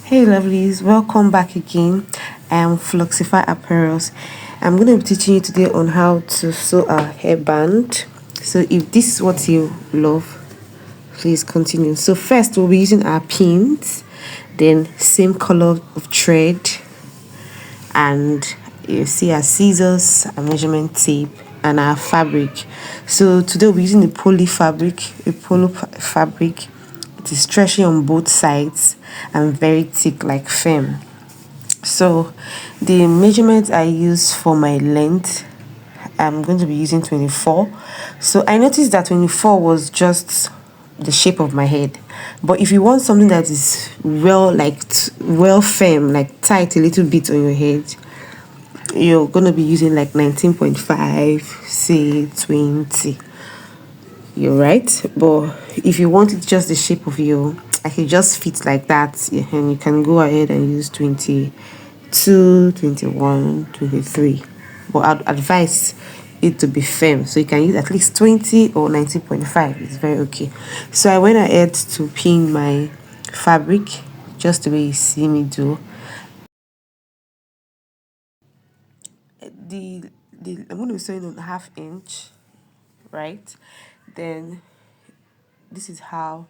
Hey lovelies, welcome back again. I am Fluxify Apparels. I'm going to be teaching you today on how to sew a hairband. So if this is what you love, please continue. So first we'll be using our pins, then same color of thread, and you see our scissors, a measurement tape, and our fabric. So today we're using the poly fabric, a polo fabric. It is stretchy on both sides and very thick like firm. So the measurement I use for my length, I'm going to be using 24. So I noticed that 24 was just the shape of my head. But if you want something that is well firm, like tight a little bit on your head, you're gonna be using like 19.5, say 20. You're right. But if you want it just the shape of you, I can just fit like that, yeah, and you can go ahead and use 22, 21, 23. But I'd advise it to be firm. So you can use at least 20 or 19.5. It's very okay. So I went ahead to pin my fabric just the way you see me do. The I'm going to be sewing on 1/2 inch, right? Then this is how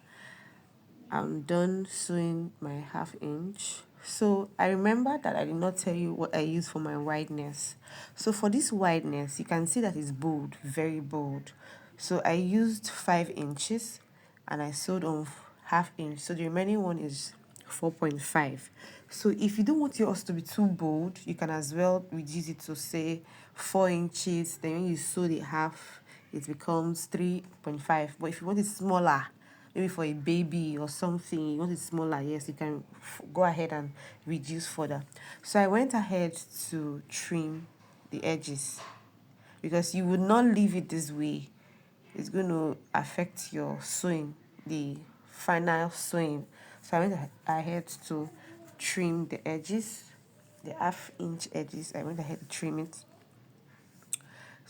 I'm done sewing my 1/2 inch. So I remember that I did not tell you what I use for my wideness. So for this wideness, you can see that it's bold, very bold. So I used 5 inches and I sewed on 1/2 inch. So the remaining one is 4.5. So if you don't want yours to be too bold, you can as well reduce it to say 4 inches. Then when you sew the half, it becomes 3.5. But if you want it smaller, maybe for a baby or something, you want it smaller, yes, you can go ahead and reduce further. So I went ahead to trim the edges because you would not leave it this way. It's going to affect your sewing, the final sewing. So I went ahead to trim the edges, the 1/2 inch edges. I went ahead to trim it.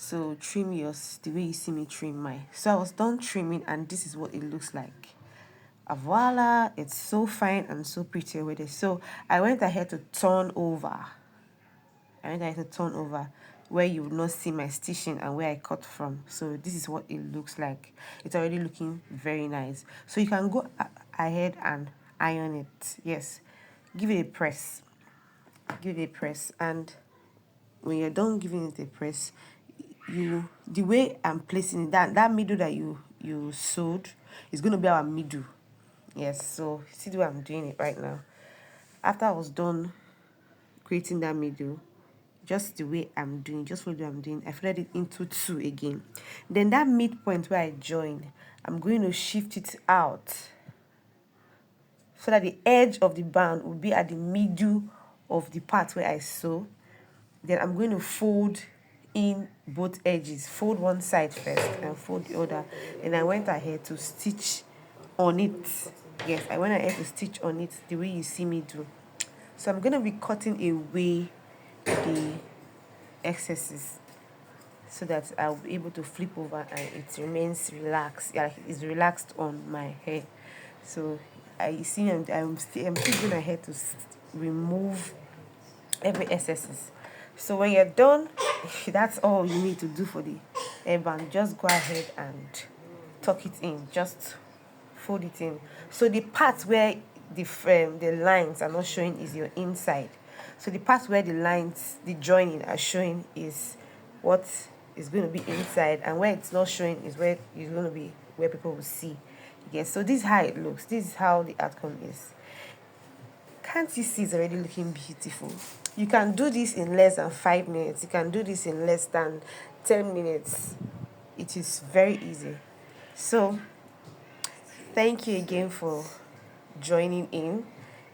So trim yours the way you see me trim mine. So I was done trimming and this is what it looks like. Voila, it's so fine and so pretty already. So I went ahead to turn over. Where you would not see my stitching and where I cut from. So this is what it looks like. It's already looking very nice. So you can go ahead and iron it. Yes, give it a press. Give it a press, and when you're done giving it a press, the way I'm placing it, that middle that you sewed is going to be our middle. Yes, so see the way I'm doing it right now. After I was done creating that middle, just the way I'm doing, just what I'm doing, I folded it into two again. Then that midpoint where I joined, I'm going to shift it out so that the edge of the band will be at the middle of the part where I sew. Then I'm going to fold in both edges. Fold one side first and fold the other. And I went ahead to stitch on it. Yes, I went ahead to stitch on it the way you see me do. So I'm going to be cutting away the excesses so that I'll be able to flip over and it remains relaxed. Yeah, it's relaxed on my hair. So I see I'm still going ahead to remove every excesses. So when you're done, that's all you need to do for the hairband. Just go ahead and tuck it in. Just fold it in. So the part where the lines are not showing is your inside. So the part where the lines, the joining are showing is what is going to be inside, and where it's not showing is where it's going to be where people will see. Yes. So this is how it looks. This is how the outcome is. Can't you see it's already looking beautiful? You can do this in less than 5 minutes. You can do this in less than 10 minutes. It is very easy. So thank you again for joining in.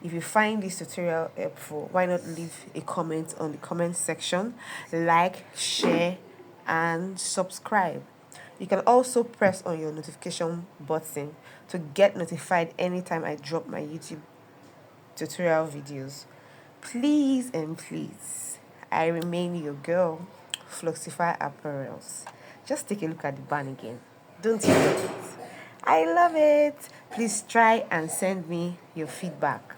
If you find this tutorial helpful, why not leave a comment on the comment section, like, share, and subscribe. You can also press on your notification button to get notified anytime I drop my YouTube tutorial videos. Please and please, I remain your girl, Fluxify Apparels. Just take a look at the band again. Don't you get it? I love it. Please try and send me your feedback.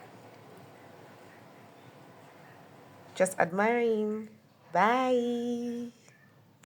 Just admiring. Bye.